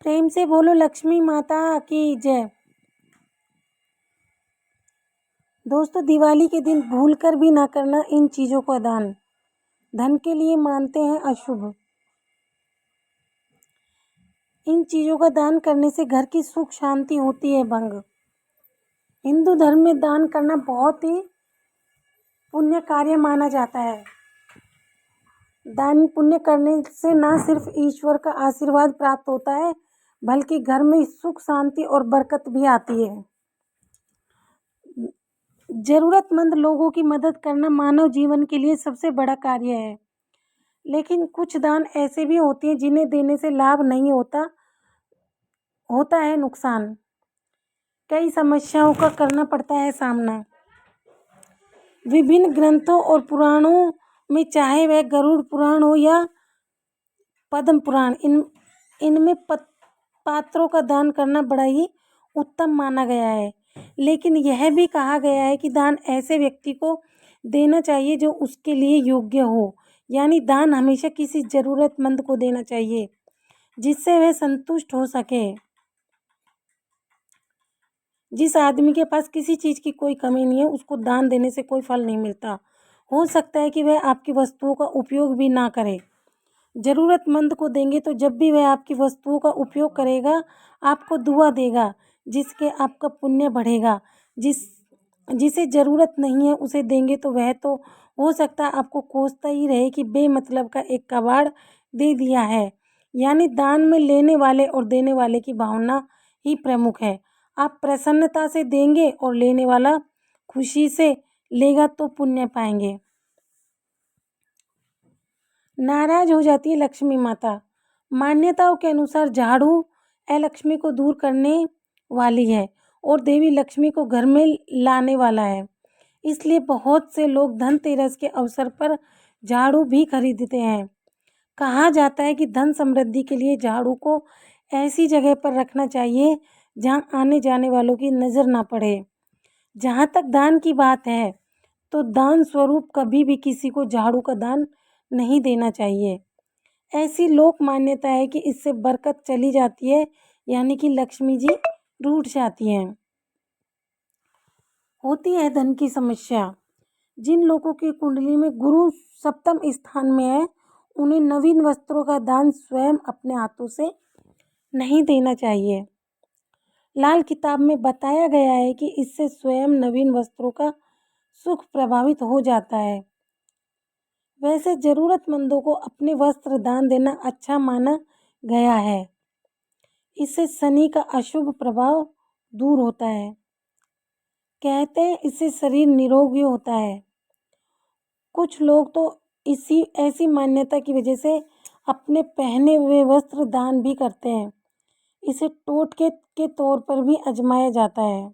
प्रेम से बोलो लक्ष्मी माता की जय। दोस्तों, दिवाली के दिन भूल कर भी ना करना इन चीज़ों का दान। धन के लिए मानते हैं अशुभ। इन चीज़ों का दान करने से घर की सुख शांति होती है भंग। हिंदू धर्म में दान करना बहुत ही पुण्य कार्य माना जाता है। दान पुण्य करने से ना सिर्फ ईश्वर का आशीर्वाद प्राप्त होता है, बल्कि घर में सुख शांति और बरकत भी आती है। ज़रूरतमंद लोगों की मदद करना मानव जीवन के लिए सबसे बड़ा कार्य है। लेकिन कुछ दान ऐसे भी होते हैं जिन्हें देने से लाभ नहीं होता है नुकसान। कई समस्याओं का करना पड़ता है सामना। विभिन्न ग्रंथों और पुराणों में, चाहे वह गरुड़ पुराण हो या पद्म पुराण, इनमें पात्रों का दान करना बड़ा ही उत्तम माना गया है। लेकिन यह भी कहा गया है कि दान ऐसे व्यक्ति को देना चाहिए जो उसके लिए योग्य हो। यानी दान हमेशा किसी ज़रूरतमंद को देना चाहिए जिससे वह संतुष्ट हो सके। जिस आदमी के पास किसी चीज़ की कोई कमी नहीं है, उसको दान देने से कोई फल नहीं मिलता। हो सकता है कि वह आपकी वस्तुओं का उपयोग भी ना करे। ज़रूरतमंद को देंगे तो जब भी वह आपकी वस्तुओं का उपयोग करेगा, आपको दुआ देगा, जिसके आपका पुण्य बढ़ेगा। जिसे ज़रूरत नहीं है उसे देंगे तो वह तो हो सकता है आपको कोसता ही रहे कि बेमतलब का एक कबाड़ दे दिया है। यानी दान में लेने वाले और देने वाले की भावना ही प्रमुख है। आप प्रसन्नता से देंगे और लेने वाला खुशी से लेगा तो पुण्य पाएंगे। नाराज हो जाती है लक्ष्मी माता। मान्यताओं के अनुसार झाड़ू अलक्ष्मी को दूर करने वाली है और देवी लक्ष्मी को घर में लाने वाला है। इसलिए बहुत से लोग धनतेरस के अवसर पर झाड़ू भी खरीदते हैं। कहा जाता है कि धन समृद्धि के लिए झाड़ू को ऐसी जगह पर रखना चाहिए जहां आने जाने वालों की नज़र ना पड़े। जहां तक दान की बात है, तो दान स्वरूप कभी भी किसी को झाड़ू का दान नहीं देना चाहिए। ऐसी लोक मान्यता है कि इससे बरकत चली जाती है, यानी कि लक्ष्मी जी रूठ जाती हैं। होती है धन की समस्या। जिन लोगों की कुंडली में गुरु सप्तम स्थान में है, उन्हें नवीन वस्त्रों का दान स्वयं अपने हाथों से नहीं देना चाहिए। लाल किताब में बताया गया है कि इससे स्वयं नवीन वस्त्रों का सुख प्रभावित हो जाता है। वैसे ज़रूरतमंदों को अपने वस्त्र दान देना अच्छा माना गया है। इससे शनि का अशुभ प्रभाव दूर होता है। कहते हैं इससे शरीर निरोगी होता है। कुछ लोग तो ऐसी मान्यता की वजह से अपने पहने हुए वस्त्र दान भी करते हैं। इसे टोटके के तौर पर भी आजमाया जाता है।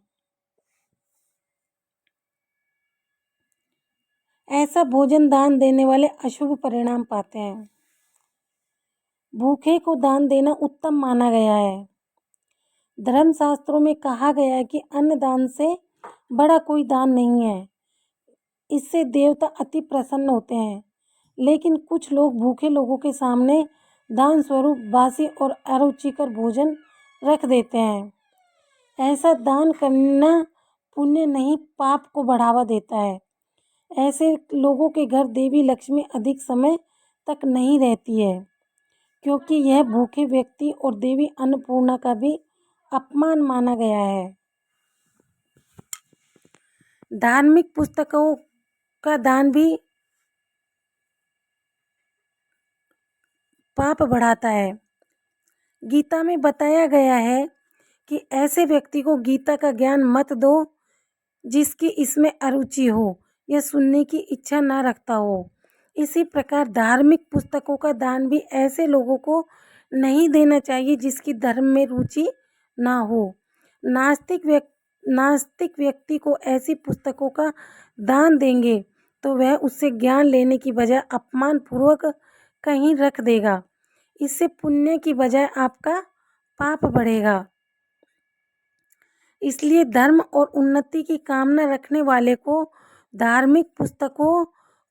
ऐसा भोजन दान देने वाले अशुभ परिणाम पाते हैं। भूखे को दान देना उत्तम माना गया है। धर्मशास्त्रों में कहा गया है कि अन्न दान से बड़ा कोई दान नहीं है। इससे देवता अति प्रसन्न होते हैं। लेकिन कुछ लोग भूखे लोगों के सामने दान स्वरूप बासी और अरुचिकर भोजन रख देते हैं। ऐसा दान करना पुण्य नहीं, पाप को बढ़ावा देता है। ऐसे लोगों के घर देवी लक्ष्मी अधिक समय तक नहीं रहती है, क्योंकि यह भूखे व्यक्ति और देवी अन्नपूर्णा का भी अपमान माना गया है। धार्मिक पुस्तकों का दान भी पाप बढ़ाता है। गीता में बताया गया है कि ऐसे व्यक्ति को गीता का ज्ञान मत दो जिसकी इसमें अरुचि हो या सुनने की इच्छा ना रखता हो। इसी प्रकार धार्मिक पुस्तकों का दान भी ऐसे लोगों को नहीं देना चाहिए जिसकी धर्म में रुचि ना हो। नास्तिक व्यक्ति को ऐसी पुस्तकों का दान देंगे तो वह उससे ज्ञान लेने की बजाय अपमान पूर्वक कहीं रख देगा। इससे पुण्य की बजाय आपका पाप बढ़ेगा। इसलिए धर्म और उन्नति की कामना रखने वाले को धार्मिक पुस्तकों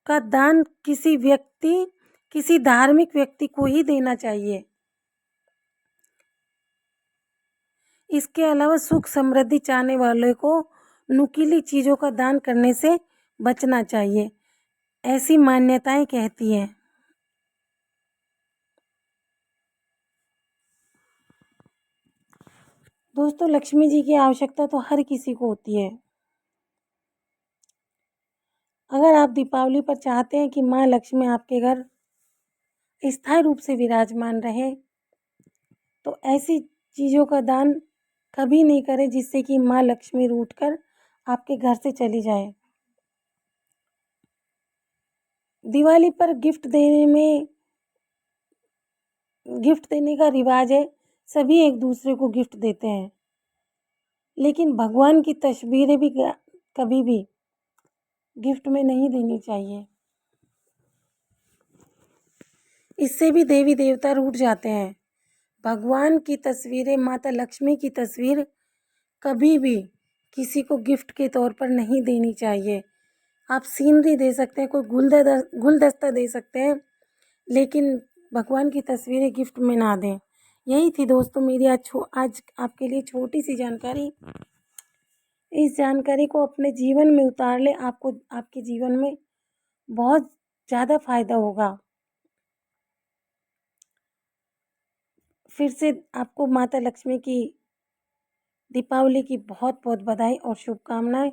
का दान किसी धार्मिक व्यक्ति को ही देना चाहिए। इसके अलावा सुख समृद्धि चाहने वालों को नुकीली चीज़ों का दान करने से बचना चाहिए, ऐसी मान्यताएं कहती हैं। दोस्तों, लक्ष्मी जी की आवश्यकता तो हर किसी को होती है। अगर आप दीपावली पर चाहते हैं कि माँ लक्ष्मी आपके घर स्थायी रूप से विराजमान रहे, तो ऐसी चीज़ों का दान कभी नहीं करें जिससे कि माँ लक्ष्मी रूठ कर आपके घर से चली जाए। दिवाली पर गिफ्ट देने का रिवाज है, सभी एक दूसरे को गिफ्ट देते हैं, लेकिन भगवान की तस्वीरें भी कभी भी गिफ्ट में नहीं देनी चाहिए। इससे भी देवी देवता रूठ जाते हैं। भगवान की तस्वीरें, माता लक्ष्मी की तस्वीर कभी भी किसी को गिफ्ट के तौर पर नहीं देनी चाहिए। आप सीनरी दे सकते हैं, कोई गुलदस्ता दे सकते हैं, लेकिन भगवान की तस्वीरें गिफ्ट में ना दें। यही थी दोस्तों मेरी आज आपके लिए छोटी सी जानकारी। इस जानकारी को अपने जीवन में उतार ले, आपको आपके जीवन में बहुत ज़्यादा फायदा होगा। फिर से आपको माता लक्ष्मी की दीपावली की बहुत बहुत बधाई और शुभकामनाएं।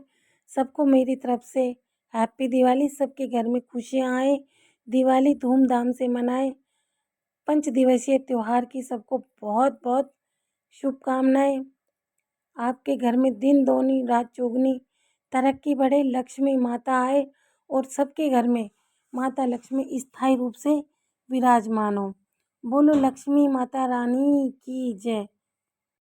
सबको मेरी तरफ से हैप्पी दिवाली। सबके घर में खुशियाँ आए, दिवाली धूमधाम से मनाएं। पंच दिवसीय त्यौहार की सबको बहुत बहुत शुभकामनाएं। आपके घर में दिन दोनी रात चौगनी तरक्की बढ़े, लक्ष्मी माता आए और सबके घर में माता लक्ष्मी स्थायी रूप से विराजमान हो। बोलो लक्ष्मी माता रानी की जय।